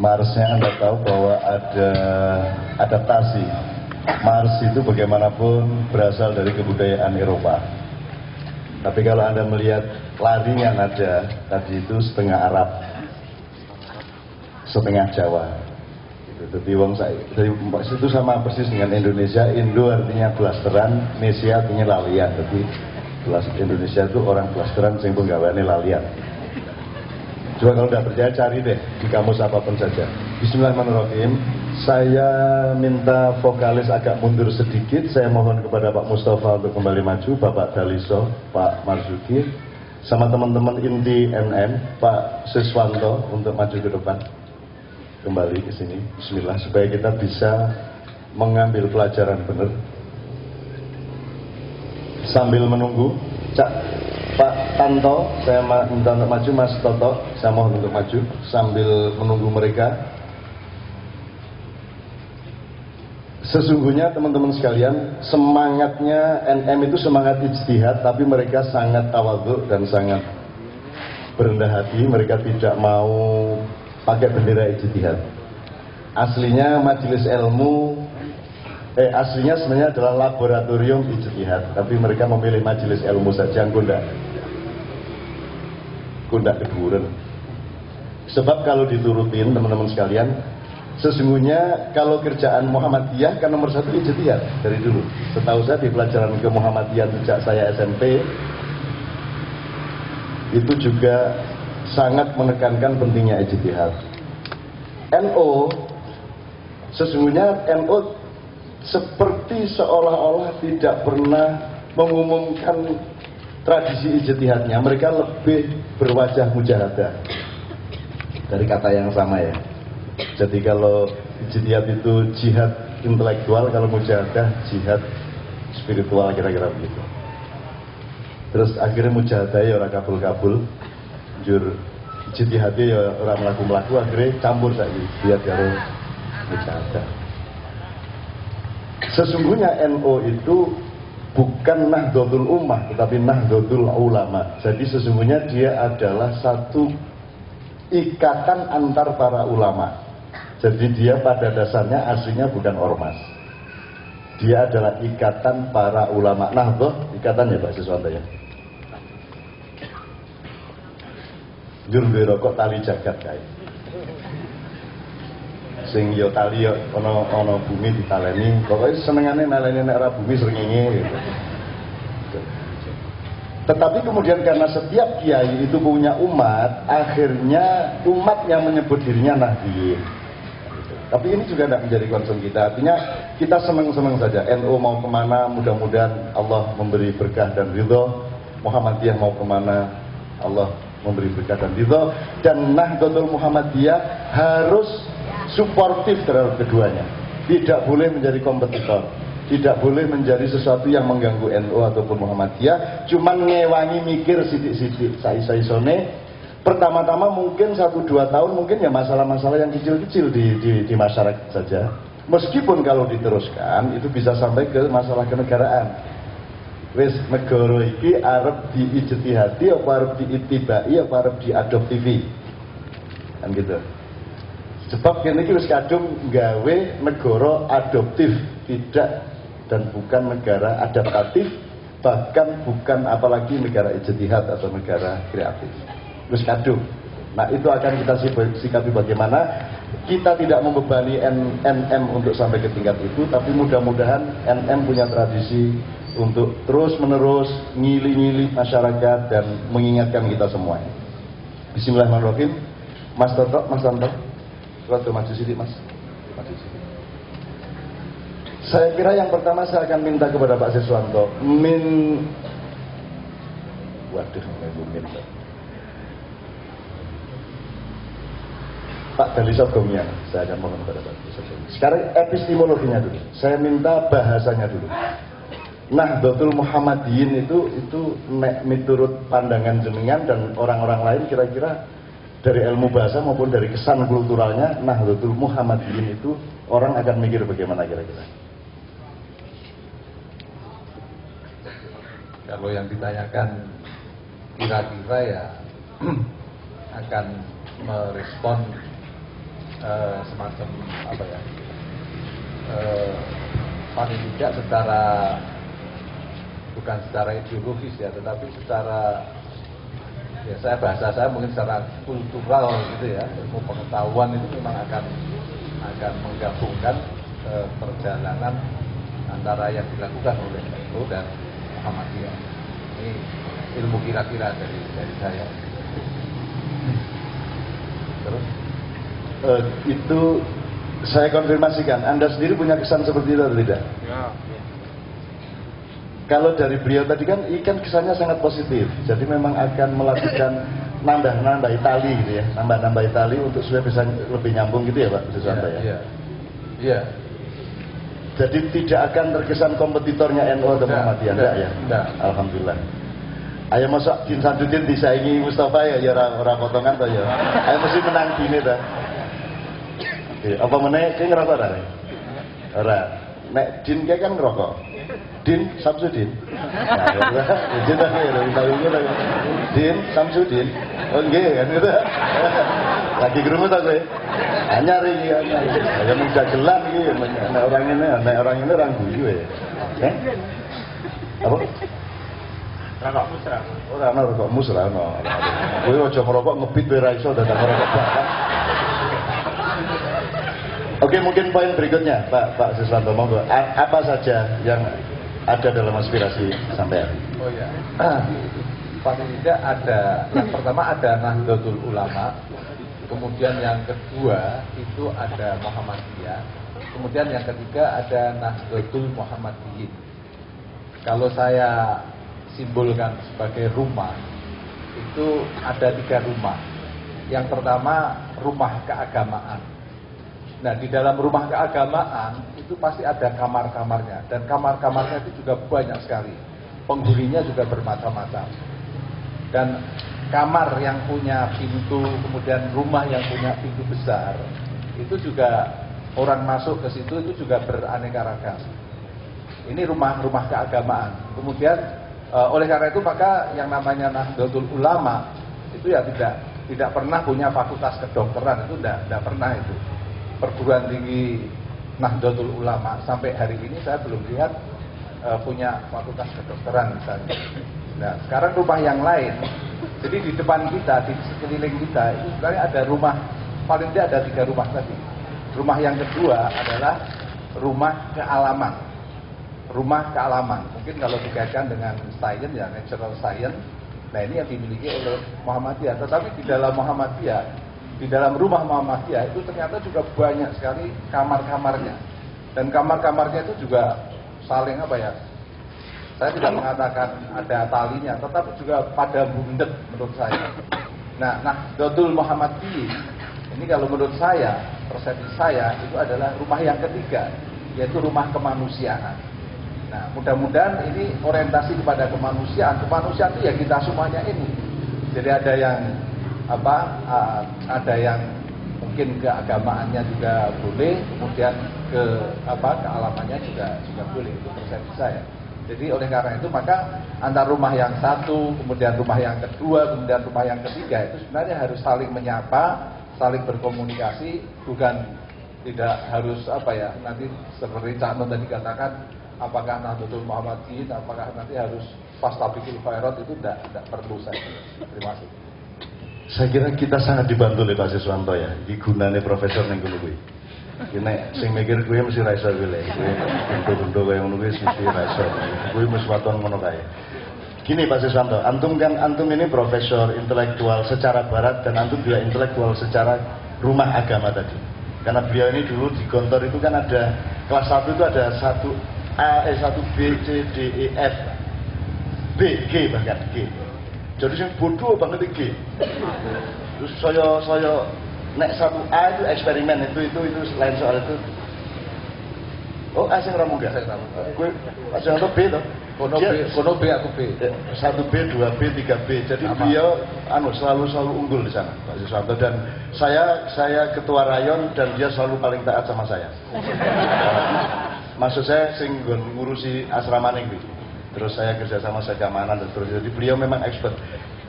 Marsnya Anda tahu bahwa ada adaptasi. Mars itu bagaimanapun berasal dari kebudayaan Eropa. Tapi kalau Anda melihat larinya nada tadi itu setengah Arab, setengah Jawa. Jadi wong itu sama persis dengan Indonesia. Indo artinya blasteran, Nesia artinya lalian. Jadi Indonesia itu orang blasteran sing penggaweane lalian. Coba kalau tidak percaya cari deh di kamus apapun saja. Bismillahirrahmanirrahim. Saya minta vokalis agak mundur sedikit. Saya mohon kepada Pak Mustafa untuk kembali maju, Bapak Daliso, Pak Marzuki, sama teman-teman inti NM, Pak Siswanto untuk maju ke depan. Kembali ke sini, bismillah, supaya kita bisa mengambil pelajaran benar. Sambil menunggu, Pak Tanto, saya minta untuk maju, Mas Toto, saya mohon untuk maju, sambil menunggu mereka. Sesungguhnya teman-teman sekalian, semangatnya NM itu semangat ijtihad, tapi mereka sangat tawadhu dan sangat berendah hati. Mereka tidak mau pakai bendera ijtihad. Aslinya majelis ilmu, aslinya sebenarnya adalah laboratorium ijtihad, tapi mereka memilih majelis ilmu saja, kundak keduren. Sebab kalau diturutin teman-teman sekalian, sesungguhnya kalau kerjaan Muhammadiyah kan nomor satu ijtihad dari dulu. Setahu saya di pelajaran ke Muhammadiyah sejak saya SMP itu juga sangat menekankan pentingnya ijtihad. NO, sesungguhnya NO seperti seolah-olah tidak pernah mengumumkan tradisi ijtihadnya. Mereka lebih berwajah mujahadah, dari kata yang sama ya. Jadi kalau ijtihad itu jihad intelektual, kalau mujahadah jihad spiritual, kira-kira begitu. Terus akhirnya mujahadah ya orang kabul-kabul, jur ijtihadnya ya orang melaku-melaku, akhirnya campur saja biar karo mujahadah. Sesungguhnya NO itu bukan Nahdlatul Ummah, tetapi Nahdlatul Ulama. Jadi sesungguhnya dia adalah satu ikatan antar para ulama. Jadi dia pada dasarnya aslinya bukan ormas. Dia adalah ikatan para ulama. Nahdlatul ikatan ya Pak Siswanto ya. Jur rokok tali jagat kae. Sing yo tali yo ana bumi ditaleni, pokoke senengane naleni nek ora bumi srengenge gitu. Tetapi kemudian karena setiap kiai itu punya umat, akhirnya umat yang menyebut dirinya Nahdliyin. Tapi ini juga tidak menjadi concern kita. Artinya kita senang-senang saja. NU mau kemana, mudah-mudahan Allah memberi berkah dan ridho. Muhammadiyah mau kemana, Allah memberi berkah dan ridho. Dan Nahdlatul Muhammadiyah harus suportif terhadap keduanya. Tidak boleh menjadi kompetitor. Tidak boleh menjadi sesuatu yang mengganggu NU ataupun Muhammadiyah. Cuman ngewangi mikir sidik-sidik saisone. Pertama-tama mungkin 1-2 tahun mungkin ya masalah-masalah yang kecil-kecil di masyarakat saja. Meskipun kalau diteruskan itu bisa sampai ke masalah kenegaraan. Wis negara iki arep diijtihadi apa arep diitibai apa arep diadoptivi. Kan gitu. Sebab kene iki wis kadung gawe negara adoptif, tidak dan bukan negara adaptatif, bahkan bukan apalagi negara ijtihad atau negara kreatif. Wis kadung. Nah itu akan kita sikapi bagaimana. Kita tidak membebani NM untuk sampai ke tingkat itu, tapi mudah-mudahan NM punya tradisi untuk terus-menerus ngili-ngili masyarakat dan mengingatkan kita semuanya. Bismillahirrahmanirrahim. Mas Toto, Mas Tanto, waktu maju sini Mas. Maju sini. Saya kira yang pertama saya akan minta kepada Pak Siswanto waduh, minta. Pak Daliso Gomian, saya akan mohon kepada Pak Daliso. Sekarang epistemologinya dulu. Saya minta bahasanya dulu. Nahdlatul Muhammadiyyin itu miturut pandangan jenengan dan orang-orang lain kira-kira dari ilmu bahasa maupun dari kesan kulturalnya, Nahdlatul Muhammadiyyin itu orang akan mikir bagaimana kira-kira? Kalau yang ditanyakan kira-kira ya akan merespon semacam apa ya, paling tidak secara bukan secara ideologis ya, tetapi secara ya bahasa saya mungkin secara kultural gitu ya, ilmu pengetahuan itu memang akan menggabungkan perjalanan antara yang dilakukan oleh NU dan Muhammadiyah. Ini ilmu kira-kira dari saya. Terus itu saya konfirmasikan, Anda sendiri punya kesan seperti itu atau tidak? Ya. Kalau dari beliau tadi kan kesannya sangat positif, jadi memang akan melakukan nambah tali gitu ya, nambah tali untuk supaya bisa lebih nyambung gitu ya Pak Susanto ya. Iya. Jadi tidak akan terkesan kompetitornya NU atau Muhammadiyah, enggak ya? Enggak. Alhamdulillah. Ayo masuk Din Samsudin disaingi Mustafa ya orang potongan toh ya. Ayo mesti menang dini ta. Oke, apa meneh ki ngerokok ta? Ora. Nek Din ki kan ngerokok. Din Samsudin. Nah, Din ta ya, Din Samsudin. Oh nggih kan gitu. Lagi krungu ta kowe? Anyar iki anyar. Ya mung dagelan iki nek orang ini orang guyu ya. Apa? Rokok musra. Ora ana rokok musra ana. Kowe aja ngerokok ngebit wae ra iso dadak ngerokok bakar. Oke, mungkin poin berikutnya, Pak Siswanto, monggo. Apa saja yang ada dalam aspirasi sampean? Oh ya. Paling tidak ada, yang pertama ada Nahdlatul Ulama, kemudian yang kedua itu ada Muhammadiyah, kemudian yang ketiga ada Nahdlatul Muhammadiyyin. Kalau saya simbolkan sebagai rumah, itu ada 3 rumah. Yang pertama rumah keagamaan. Nah, di dalam rumah keagamaan itu pasti ada kamar-kamarnya, dan kamar-kamarnya itu juga banyak sekali. Penghuninya juga bermacam-macam. Dan kamar yang punya pintu, kemudian rumah yang punya pintu besar, itu juga orang masuk ke situ itu juga beraneka ragam. Ini rumah-rumah keagamaan. Kemudian oleh karena itu maka yang namanya Nahdlatul Ulama itu ya tidak pernah punya fakultas kedokteran, itu tidak pernah itu. Perguruan tinggi Nahdlatul Ulama sampai hari ini saya belum lihat punya fakultas kedokteran misalnya. Nah, sekarang rumah yang lain, jadi di depan kita, di sekeliling kita itu sebenarnya ada rumah, paling tidak ada 3 rumah tadi. Rumah yang kedua adalah rumah kealaman. Rumah kealaman, mungkin kalau dikaitkan dengan science ya, natural science. Nah, ini yang dimiliki oleh Muhammadiyah. Tetapi di dalam Muhammadiyah, di dalam rumah Muhammadiyah itu ternyata juga banyak sekali kamar-kamarnya. Dan kamar-kamarnya itu juga saling apa ya, saya tidak mengatakan ada talinya, tetapi juga pada bundet menurut saya. Nah, Nahdlatul Muhammadiyyin ini kalau menurut saya, persepsi saya itu adalah rumah yang ketiga, yaitu rumah kemanusiaan. Nah, mudah-mudahan ini orientasi kepada kemanusiaan. Kemanusiaan itu ya kita semuanya ini. Jadi ada yang ada yang mungkin keagamaannya juga boleh, kemudian kealamannya juga boleh, itu persepsi saya. Jadi oleh karena itu maka antara rumah yang satu, kemudian rumah yang kedua, kemudian rumah yang ketiga itu sebenarnya harus saling menyapa, saling berkomunikasi, bukan tidak harus nanti seperti Cak Nun tadi katakan apakah Nahdlatul Muhammadiyyin, apakah nanti harus Fastabiqul Khairat, itu tidak perlu saya. Terima kasih. Saya kira kita sangat dibantu oleh Pak Siswanto ya, di gunane profesor ning kono kuwi. Nek sing mikir kuwi mesti ra iso kuwi lho. Bentuk-bentuk kaya ngono kuwi mesti ra iso. Kuwi mesti waton ngono kae. Gini Pak Siswanto, antum ini profesor intelektual secara barat dan antum juga intelektual secara rumah agama tadi. Karena beliau ini dulu di Gontor itu kan ada kelas 1 itu ada 1A, 1B, C, D, E, F, B, G bahkan G. Jadi sing bodoh banget iki. Terus saya nek 1A itu eksperimen itu lain soal itu. Oh, asing ramu enggak? Kowe asing atau B toh? Kono B aku B. 1B, 2B, 3B. Jadi beliau selalu unggul di sana, Pak Siswanto, dan saya ketua rayon dan dia selalu paling taat sama saya. Maksud saya sing ngurusi asrama ning kuwi. Terus saya kerja sama keamanan dan terus, jadi beliau memang expert.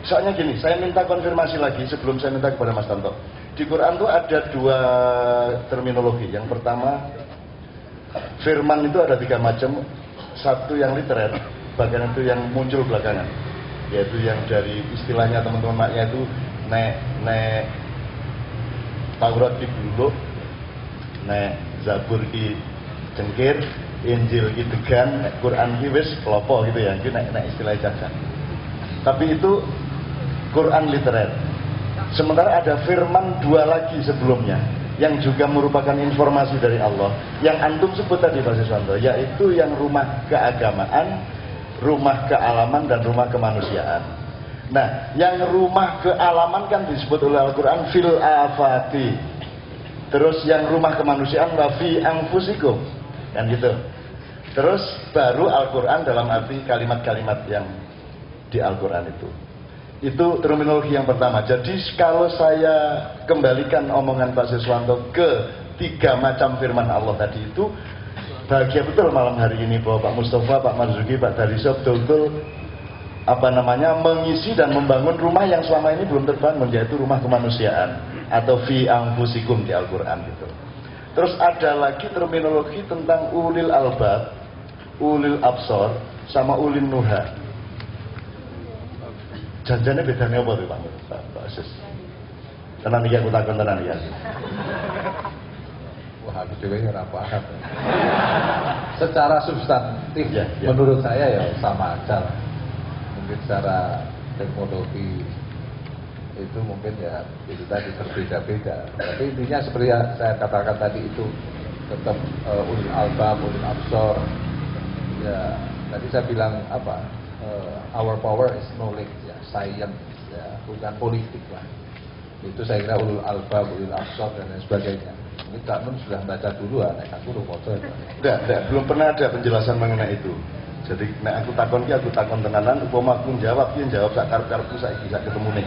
Soalnya gini, saya minta konfirmasi lagi sebelum saya minta kepada Mas Tanto. Di Quran itu ada dua terminologi. Yang pertama, firman itu ada 3 macam. Satu yang literer, bagian itu yang muncul belakangan, yaitu yang dari istilahnya teman-teman maknya itu nek Taurat digulung, nek Zabur di cengkir, Injil di degan, nek Quran di wis kelopo gitu ya. Itu nek istilah jaksa. Tapi itu Quran literer. Sementara ada firman 2 lagi sebelumnya yang juga merupakan informasi dari Allah yang antum sebut tadi Pak Siswanto, yaitu yang rumah keagamaan, rumah kealaman, dan rumah kemanusiaan. Nah, yang rumah kealaman kan disebut oleh Al-Quran fil afati. Terus yang rumah kemanusiaan wa fi anfusikum, kan gitu. Terus baru Al-Quran dalam arti kalimat-kalimat yang di Al-Quran itu terminologi yang pertama. Jadi kalau saya kembalikan omongan Pak Siswanto ke 3 macam firman Allah tadi itu, bahagia betul malam hari ini bahwa Pak Mustafa, Pak Marzuki, Pak Dariso betul-betul mengisi dan membangun rumah yang selama ini belum terbangun, yaitu rumah kemanusiaan atau fi anfusikum di Al-Quran gitu. Terus ada lagi terminologi tentang ulil albab, ulil absor, sama ulil nuha. Janjane bedanya apa tuh Pak Sis? Tenan iki aku takon tenan iki. Wah, aku juga ora paham. Secara substantif ya. Menurut saya ya sama aja lah. Mungkin secara teknologi itu mungkin ya itu tadi berbeda-beda. Tapi intinya seperti yang saya katakan tadi itu tetap ulil albab, ulil absor. Ya, tadi saya bilang apa? Our power is knowledge, ya, science, ya, bukan politik lah. Itu saya kira ulul albab, ulul absor dan lain sebagainya. Ini Kak Nun sudah baca dulu, aku lupa itu. Enggak, belum pernah ada penjelasan mengenai itu. Jadi nek aku takon tenanan, upama aku jawab sak karep-karepku saiki sak ketemu nih.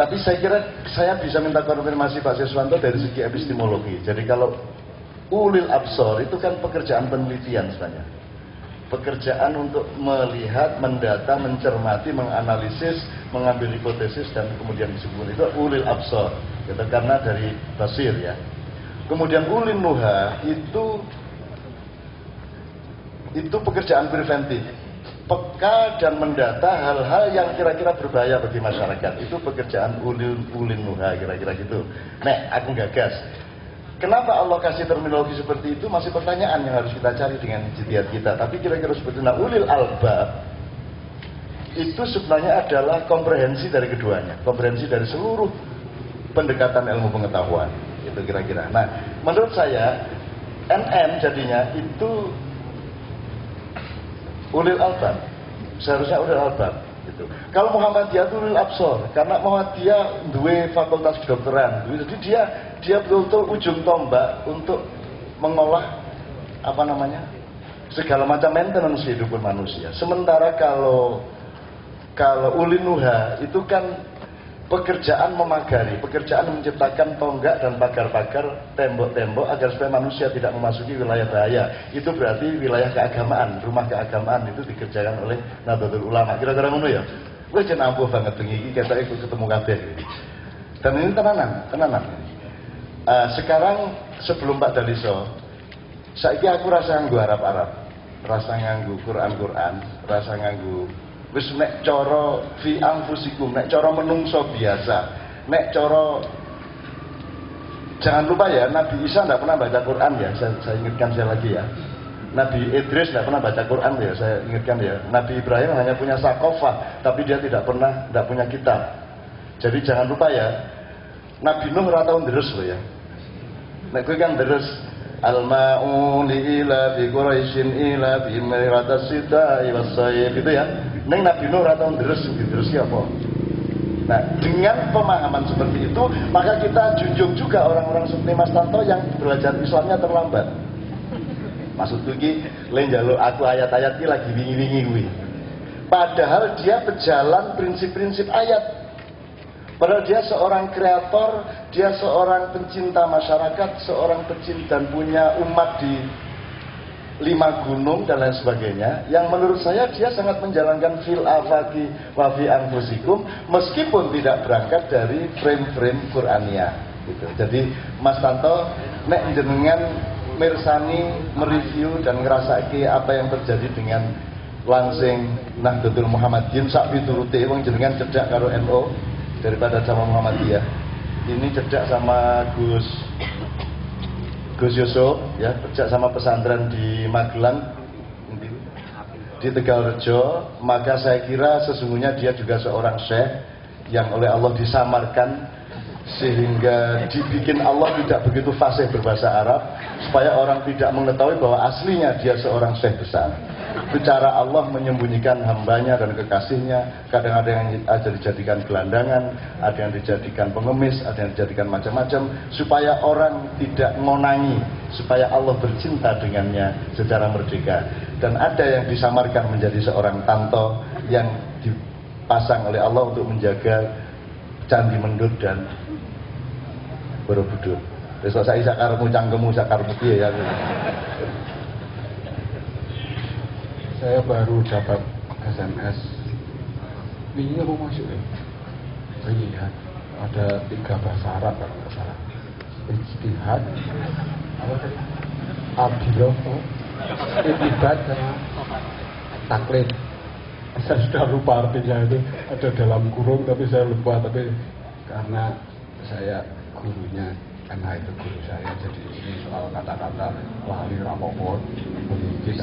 Tapi saya kira saya bisa minta konfirmasi Pak Siswanto dari segi epistemologi. Jadi kalau ulil absor itu kan pekerjaan penelitian sebenarnya. Pekerjaan untuk melihat, mendata, mencermati, menganalisis, mengambil hipotesis dan kemudian disimpulkan, itu ulil absor gitu, karena dari basir ya. Kemudian ulil nuha itu pekerjaan preventif, peka dan mendata hal-hal yang kira-kira berbahaya bagi masyarakat. Itu pekerjaan ulil nuha kira-kira gitu. Nek aku gagas, kenapa Allah kasih terminologi seperti itu? Masih pertanyaan yang harus kita cari dengan ijtihad kita. Tapi kira-kira seperti itu. Nah, ulil albab itu sebenarnya adalah komprehensi dari keduanya, komprehensi dari seluruh pendekatan ilmu pengetahuan. Itu kira-kira. Nah, menurut saya NM jadinya itu ulil albab. Seharusnya ulil albab. Gitu. Kalau Muhammadiyah itu ulil absor, karena Muhammadiyah dua fakultas kedokteran, jadi dia betul-betul ujung tombak untuk mengolah segala macam maintenance kehidupan manusia. Sementara kalau ulil nuha itu kan pekerjaan memagari, pekerjaan menciptakan tonggak dan pagar-pagar, tembok-tembok agar supaya manusia tidak memasuki wilayah bahaya. Itu berarti wilayah keagamaan, rumah keagamaan itu dikerjakan oleh Nahdlatul Ulama. Kira-kira ngono ya. Wis jeneng ampuh banget bengi iki ketoke ketemu kabeh. Dan ini tenanan. Sekarang sebelum Pak Daliso, saiki aku rasa nganggo Arab-Arab, rasa nganggo Quran-Quran, rasa nganggo wis nek cara fi anfusikum, nek cara menungso biasa, nek cara jangan lupa ya, Nabi Isa tidak pernah baca Quran ya, saya ingatkan saya lagi ya. Nabi Idris tidak pernah baca Quran ya, saya ingatkan ya. Nabi Ibrahim hanya punya sakofah, tapi dia tidak punya kitab. Jadi jangan lupa ya, Nabi Nuh ora tau ndres lho ya. Nek kowe kan ndres al-ma'u li ila bi quraisyin ila bi miratas sita wasayf gitu ya. Neng Nabi Nuh ora tau ndres apa? Nah, dengan pemahaman seperti itu, maka kita junjung juga orang-orang seperti Mas Tanto yang belajar Islamnya terlambat. Maksudku iki le njaluk aku ayat-ayat iki lagi wingi-wingi kuwi. Padahal dia berjalan prinsip-prinsip ayat. Padahal dia seorang kreator, dia seorang pencinta masyarakat, seorang pecinta dan punya umat di 5 gunung dan lain sebagainya, yang menurut saya dia sangat menjalankan fil afaqi wa fi anfusikum meskipun tidak berangkat dari frame-frame Qur'aniyah gitu. Jadi Mas Tanto nek jenengan mirsani mereview dan ngrasake apa yang terjadi dengan langsing Nahdlatul Muhammadiyyin sak piturute wong jenengan cedak karo NU daripada sama Muhammadiyah. Ini cedak sama Gus Yusuf ya, cedak sama pesantren di Magelang di Tegalrejo, maka saya kira sesungguhnya dia juga seorang syekh yang oleh Allah disamarkan sehingga dibikin Allah tidak begitu fasih berbahasa Arab supaya orang tidak mengetahui bahwa aslinya dia seorang syekh besar. Bicara Allah menyembunyikan hambanya dan kekasihnya, kadang ada yang dijadikan gelandangan, ada yang dijadikan pengemis, ada yang dijadikan macam-macam, supaya orang tidak ngonangi, supaya Allah bercinta dengannya secara merdeka. Dan ada yang disamarkan menjadi seorang Tanto yang dipasang oleh Allah untuk menjaga Candi Mendut dan Borobudur. Besok saya sakarmu cangkemu sakarmu piye ya. Saya baru dapat SMS. Ini aku masuk ya. Iya, ada 3 bahasa Arab kalau nggak salah. Ijtihad, apa tadi? Abdiloh, Ijtihad sama taklid. Saya sudah lupa artinya itu, ada dalam kurung tapi saya lupa, tapi karena saya gurunya MH itu guru saya, jadi ini soal kata-kata lali rapopon mungkin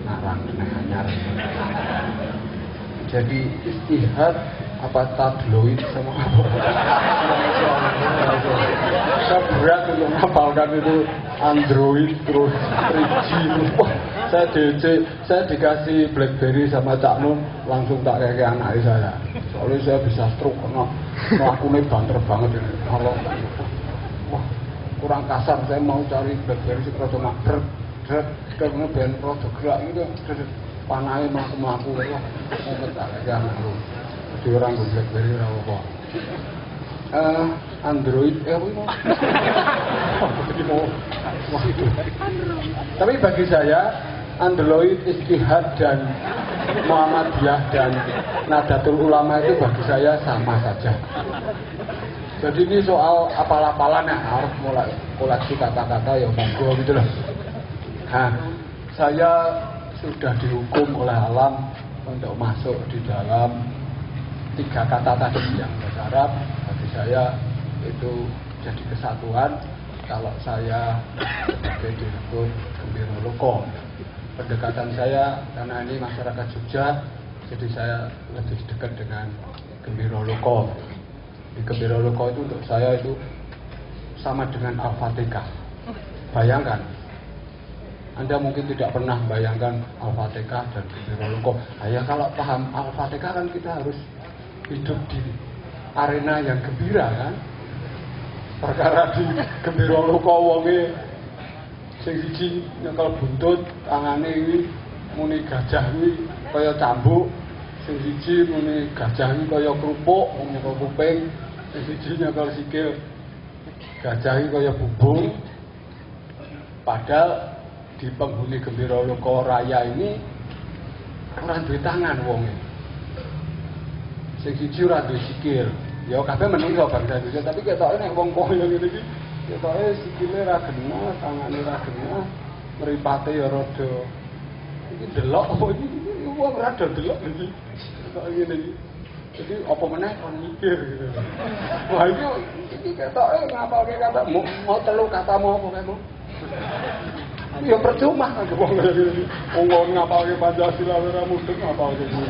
narang anyar. Jadi istihad apa tabloid sama apa? Saya berat untuk menghafalkan itu Android terus 3G terus saya DC, saya dikasih BlackBerry sama Cak Nun langsung tak kayak anak saya. Soalnya saya bisa stroke karena melakukannya banter banget ini. Kalau wah kurang kasar, saya mau cari BlackBerry sih kalau cuma karena band produk gerak itu panai melaku wah mau ketak kayak anak lu. Jadi orang BlackBerry apa? Android apa itu? Wah itu. Tapi bagi saya Android, Ijtihad dan Muhammadiyah dan Nahdlatul Ulama itu bagi saya sama saja. Jadi ini soal apal-apalan yang harus mulai koleksi kata-kata ya monggo gitu loh. Nah, saya sudah dihukum oleh alam untuk masuk di dalam 3 kata tadi yang bahasa Arab. Bagi saya itu jadi kesatuan. Kalau saya sebagai direktur Gembira Loko, pendekatan saya karena ini masyarakat Jogja, jadi saya lebih dekat dengan Gembira Loko. Di Gembira Loko itu untuk saya itu sama dengan Al-Fatihah. Bayangkan, Anda mungkin tidak pernah membayangkan Al-Fatihah dan Gembira Loko. Ya kalau paham Al-Fatihah kan kita harus hidup di arena yang gembira kan. Perkara di Gembira Loko wonge sing siji nyekel buntut, tangane iki muni gajah iki kaya cambuk, sing siji muni gajah iki kaya krupuk, wong nyekel kuping, sing siji nyekel sikil gajah iki kaya bubung. Padahal di penghuni Gembira Loko Raya ini ora duwe tangan wonge. Sing siji ora duwe sikil. Ya kabeh menungso bangsa Indonesia, tapi ketoke nek wong kaya ngene iki ketoke sikile ra genah, tangane ra genah, mripate ya rada iki delok apa iki wong rada delok iki. Ketoke ngene iki. Jadi apa meneh kon mikir gitu. Wah iki ketoke ngapalke kata mau 3 kata mau apa kamu? Ya percuma kan wong ngene iki. Wong ngapalke Pancasila ora mudeng ngapalke kuwi.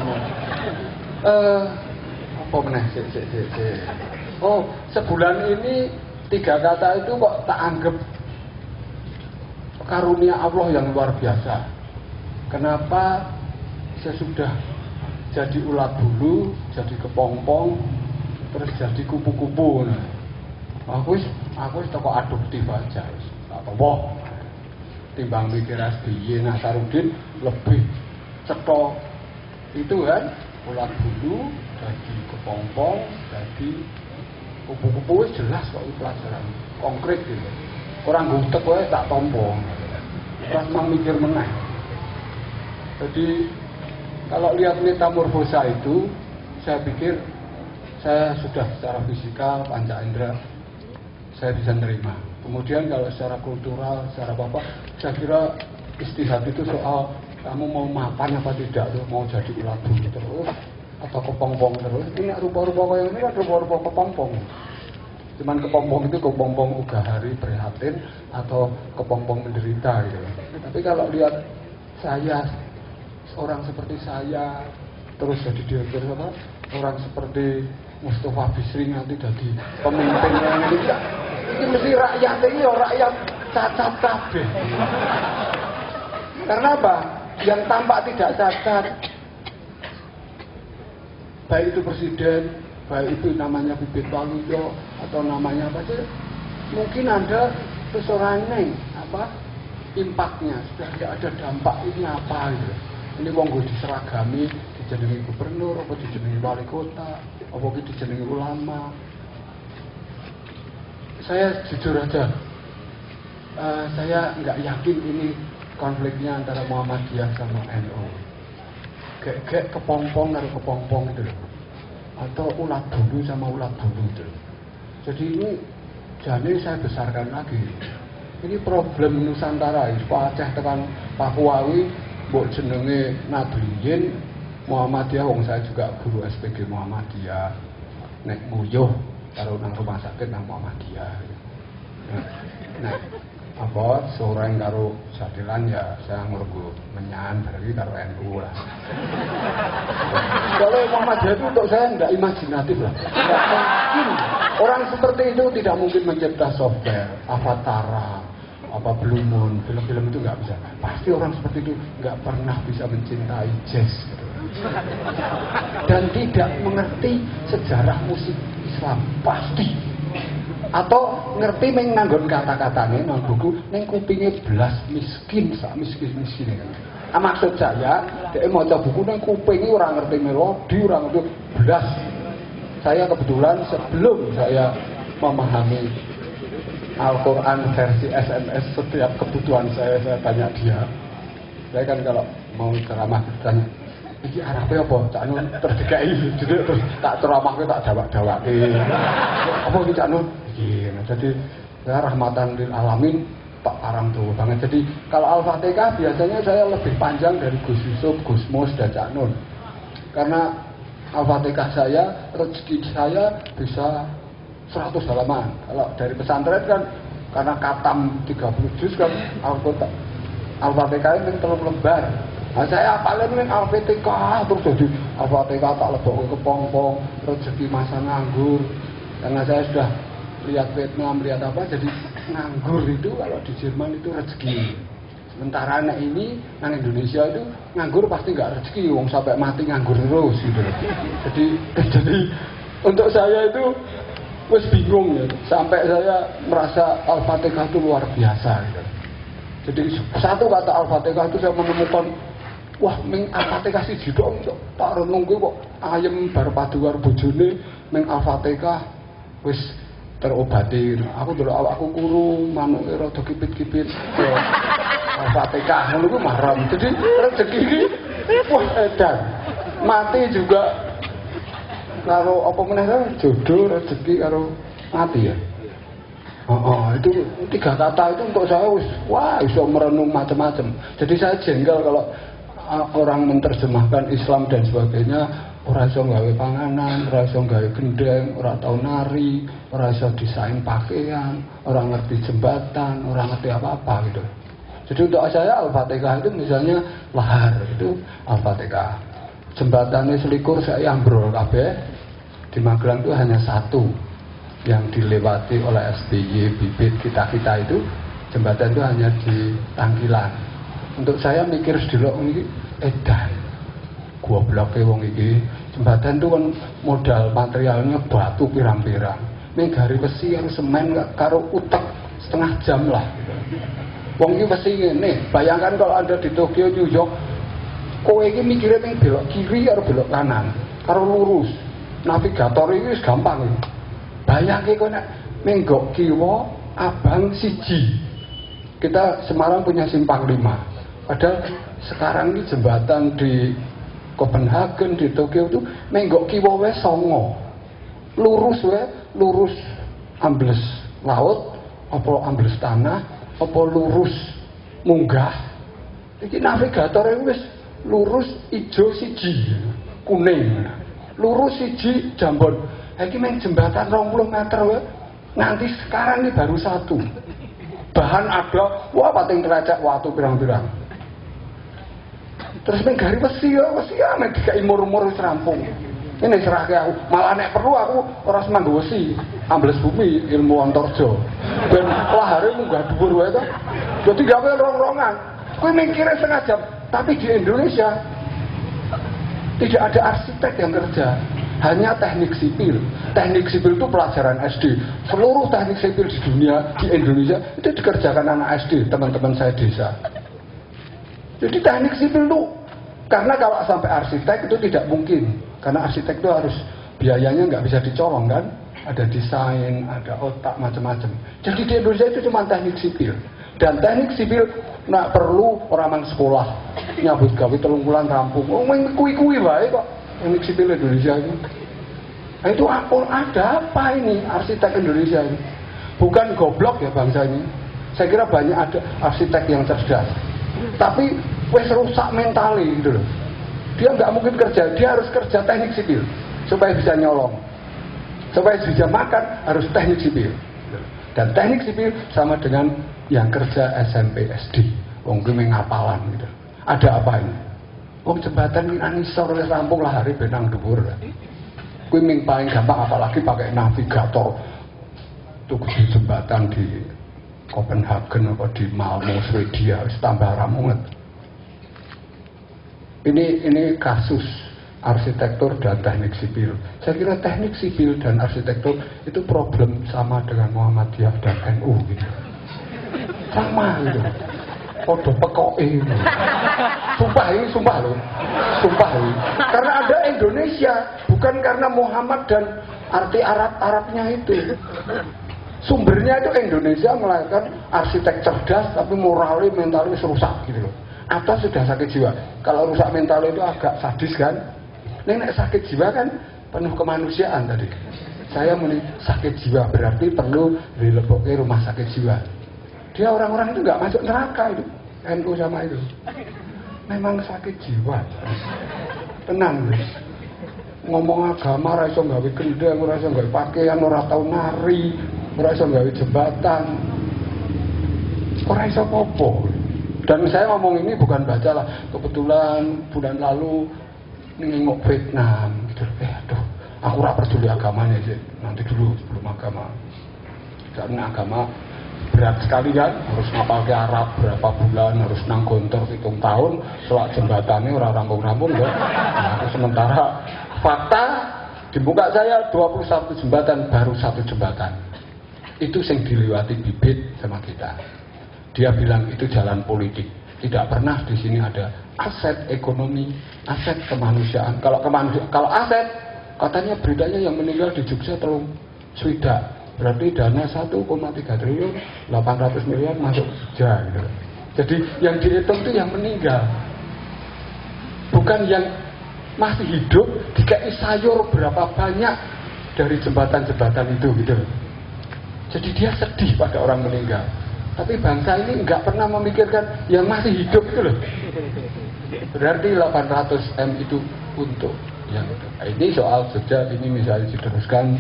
Apa meneh sik. Oh, sebulan ini 3 kata itu kok tak anggap karunia Allah yang luar biasa. Kenapa sesudah jadi ulat bulu, jadi kepompong, terus jadi kupu-kupu. Aku wis toko adoptif aja wis. Tak apa. Timbang mikir SBY Nasarudin lebih cetha itu kan ulat bulu jadi kepompong, jadi kupu-kupu jelas kok pelajaran konkret gitu. Orang gutek wae tak tompo. Terus mang mikir meneh. Jadi kalau lihat metamorfosa itu, saya pikir saya sudah secara fisikal, panca indera, saya bisa nerima. Kemudian kalau secara kultural, secara apa, saya kira istihad itu soal kamu mau makan apa tidak tuh, mau jadi ulat bulu terus atau kepompong terus. Ini rupa-rupa kayak ini kan rupa-rupa kepompong. Cuman kepompong itu kepompong ugahari prihatin atau kepompong menderita gitu. Tapi kalau lihat saya, orang seperti saya terus jadi direktur apa? Orang seperti Mustafa Bisri nanti jadi pemimpinnya ini mesti rakyat ini rakyat cacat kabeh. Karena apa? Yang tampak tidak cacat, baik itu presiden, baik itu namanya Bibit Waluyo atau namanya apa saja, mungkin ada seseorangnya apa impaknya sudah tidak ada dampak ini apa gitu. Ini wong gue diseragami, dijenengi gubernur, apa dijenengi wali kota, apa dijenengi ulama. Saya jujur aja, saya nggak yakin ini konfliknya antara Muhammadiyah sama NU. Kayak kepompong atau kepompong itu loh. Atau ulat bulu sama ulat bulu itu. Jadi ini jadi saya besarkan lagi. Ini problem Nusantara, Pak Aceh tekan Pakuawi, mbok jenenge Nahdliyin, Muhammadiyah, wong saya juga guru SPG Muhammadiyah. Nek nguyuh karo nang rumah sakit nang Muhammadiyah. Nah, apa seorang karo jadilan ya saya ngurgu menyan berarti karo NU lah. Kalau Muhammadiyah itu untuk saya tidak imajinatif lah. Tidak mungkin orang seperti itu tidak mungkin mencipta software, Avatara, apa Blue Moon, film-film itu nggak bisa. Pasti orang seperti itu nggak pernah bisa mencintai jazz gitu. Dan tidak mengerti sejarah musik Islam pasti. Atau ngerti menganggon kata-katanya nang buku ning kupinge belas miskin sak miskin-miskin kan. Maksud saya dia maca buku nang kupinge ora ngerti melodi, ora ngerti belas. Saya kebetulan sebelum saya memahami Al-Quran versi SMS, setiap kebutuhan saya tanya dia. Saya kan kalau mau ceramah tanya, iki arape apa? Cak Nun terdekai terus tak ceramahke tak dawak-dawake. Apa iki Cak Nun? Iya, jadi ya rahmatan lil alamin tak arang tuh banget. Jadi kalau Al-Fatihah biasanya saya lebih panjang dari Gus Yusuf, Gus Mus dan Cak Nun. Karena Al-Fatihah saya, rezeki saya bisa 100 halaman. Kalau dari pesantren kan karena katam 30 juz kan Al-Fatihah ini 3 lembar. Nah, saya apalin ning Al-Fatihah terus jadi Al-Fatihah tak lebok ke pompong, rezeki masa nganggur. Karena saya sudah lihat Vietnam, lihat apa, jadi nganggur itu kalau di Jerman itu rezeki. Sementara anak ini, nang Indonesia itu nganggur pasti nggak rezeki, wong sampai mati nganggur terus gitu. Jadi untuk saya itu wes bingung ya, sampai saya merasa Al-Fatihah itu luar biasa gitu. Jadi satu kata Al-Fatihah itu saya menemukan, wah ming Al-Fatihah sih jidong, tak renung kok ayem bar padu karo bojone ming Al-Fatihah wis terobati. Aku dulu awakku kuru, manuke rada kipit-kipit. Al-Fatihah ngono ku mahram. Jadi rezeki iki wah edan. Mati juga karo apa meneh jodoh, rezeki karo mati ya. Itu 3 kata itu untuk saya wah iso merenung macam-macam. Jadi saya jengkel kalau orang menerjemahkan Islam dan sebagainya, ora iso gawe panganan, ora iso gawe gendeng, ora tau nari, ora iso desain pakaian, ora ngerti jembatan, ora ngerti apa-apa gitu. Jadi untuk saya Al-Fatihah itu misalnya lahar itu Al-Fatihah. Jembatannya selikur saya ambrol kabeh. Di Magelang itu hanya 1 yang dilewati oleh SBY, Bibit, kita-kita itu. Jembatan itu hanya di Tangkilan. Untuk saya mikir sedelok ini edan. Gobloke wong iki. Jembatan itu kan modal materialnya batu pirang-pirang. Ning gari besi karo semen karo utek setengah jam lah. Wong iki besi ngene. Bayangkan kalau Anda di Tokyo, New York, kowe iki mikire ning belok kiri karo belok kanan, karo lurus. Navigator iki wis gampang. Bayangke kowe nek menggok kiwa abang siji. Kita Semarang punya simpang 5. Padahal sekarang ini jembatan di Copenhagen, di Tokyo itu menggok kiwa wae songo. Lurus wae, lurus ambles laut, apa ambles tanah, apa lurus munggah. Iki navigator wis lurus ijo siji, kuning. Lurus siji jambon. Iki meng jembatan 20 meter wae. Nanti sekarang ini baru 1. Bahan ada, wah pating teracak watu pirang-pirang. Terus ning gari wesi ya mek dikai umur-umur wis rampung. Ini serahke aku, malah nek perlu aku ora semanggo wesi, ambles bumi ilmu antarja. Ben lahare munggah dhuwur wae to. Dadi gawe rong-rongan. Kowe mikire setengah jam, tapi di Indonesia tidak ada arsitek yang kerja, hanya teknik sipil. Teknik sipil itu pelajaran SD. Seluruh teknik sipil di dunia, di Indonesia itu dikerjakan anak SD, teman-teman saya desa. Jadi teknik sipil itu, karena kalau sampai arsitek itu tidak mungkin, karena arsitek itu harus biayanya nggak bisa dicolong kan, ada desain, ada otak macam-macam. Jadi di Indonesia itu cuma teknik sipil, dan teknik sipil nggak perlu orang mang sekolah nyabut gawe 3 bulan rampung. Oh, kui-kui wae kok teknik sipil Indonesia itu. Nah, itu ada apa ini arsitek Indonesia ini? Bukan goblok ya bangsa ini. Saya kira banyak ada arsitek yang cerdas. Tapi wes rusak mentalnya gitu loh. Dia nggak mungkin kerja, dia harus kerja teknik sipil supaya bisa nyolong, supaya bisa makan harus teknik sipil. Dan teknik sipil sama dengan yang kerja SMP SD, wong kuwi ngapalan gitu. Ada apa ini? Wong jembatan ini anisor wis rampung lah hari benang dhuwur. Kuwi ming paling gampang, apalagi pakai navigator. Tuh di jembatan di Copenhagen apa di Malmo Swedia wis tambah ramunget. Ini kasus arsitektur dan teknik sipil. Saya kira teknik sipil dan arsitektur itu problem sama dengan Muhammadiyah dan NU gitu. Sama gitu. Podo pekoke gitu. Sumpah loh. Sumpah ini. Karena ada Indonesia, bukan karena Muhammad dan arti Arabnya itu. Sumbernya itu Indonesia melahirkan arsitek cerdas tapi moralnya mentalnya rusak gitu loh. Atau sudah sakit jiwa. Kalau rusak mental itu agak sadis kan. Nek sakit jiwa kan penuh kemanusiaan tadi. Saya muni sakit jiwa berarti perlu dilebokke rumah sakit jiwa. Dia orang-orang itu nggak masuk neraka itu. NU sama itu. Memang sakit jiwa. Tenang guys. Ngomong agama ora iso gawe gendang, ora iso gawe pakaian, ora tau nari, ora iso gawe jembatan. Ora iso apa-apa. Dan saya ngomong ini bukan bacalah, kebetulan bulan lalu nengok Vietnam gitu. Aduh, aku ora peduli agamanya sih. Nanti dulu sebelum agama. Karena agama berat sekali kan, harus ngapal ke Arab berapa bulan, harus nang gontor 7 tahun, soal jembatannya orang rampung-rampung ya. Nah, aku sementara fakta di muka saya 21 jembatan, baru 1 jembatan. Itu yang diliwati bibit sama kita. Dia bilang itu jalan politik. Tidak pernah di sini ada aset ekonomi, aset kemanusiaan. Kalau aset, katanya beritanya yang meninggal di Jogja telung swidak. Berarti dana 1,3 triliun 800 miliar masuk Jogja gitu. Jadi yang dihitung itu yang meninggal, bukan yang masih hidup dikai sayur berapa banyak dari jembatan-jembatan itu gitu. Jadi dia sedih pada orang meninggal. Tapi bangsa ini nggak pernah memikirkan yang masih hidup itu loh. Berarti 800 M itu untuk yang itu. Ini soal Jogja ini misalnya diteruskan.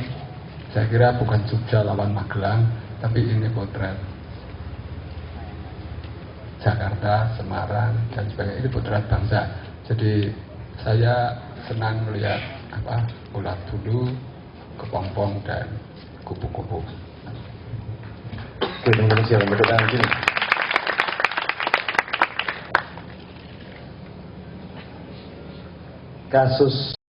Saya kira bukan Jogja lawan Magelang, tapi ini potret Jakarta, Semarang, dan sebagainya. Ini potret bangsa. Jadi saya senang melihat ulat bulu, kepompong, dan kupu-kupu. Oke, teman-teman silakan berdiri tangan sini. Kasus